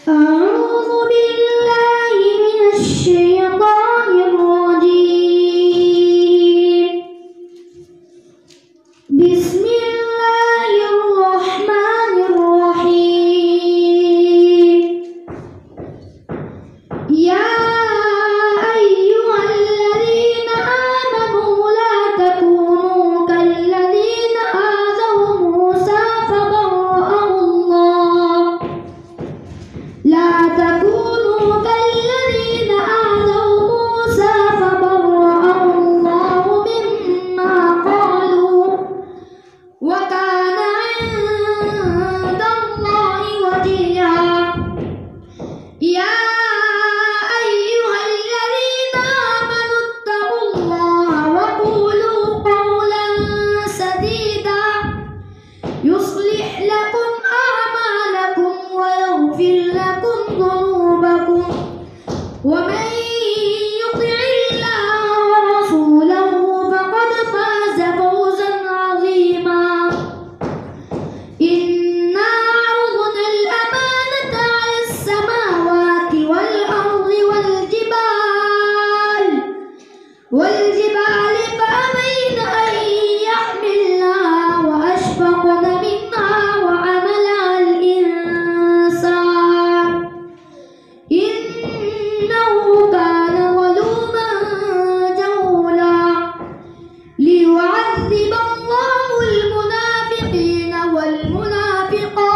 أعوذ بالله من الشيطان الرجيم. بسم الله الرحمن الرحيم. يا أيها الذين آمنوا لا تكونوا كالذين آذوا موسى فبرأه الله. لا تكونوا كالذين آذوا موسى فبرأه الله مما قالوا وكان عند الله وجيها. يا أيها الذين آمنوا اتقوا الله وقولوا قولا سديدا يصلح لكم أعمالكم ويغفر لكم ذنوبكم ومن يطع الله ورسوله فقد فاز فوزا عظيما. إنا عرضنا الأمانة على السماوات والأرض والجبال فأبين أن يحملنها وأشفقن منها وحملها الإنسان إنه كان ظلوما جهولا. ليعذب الله المنافقين والمنافقات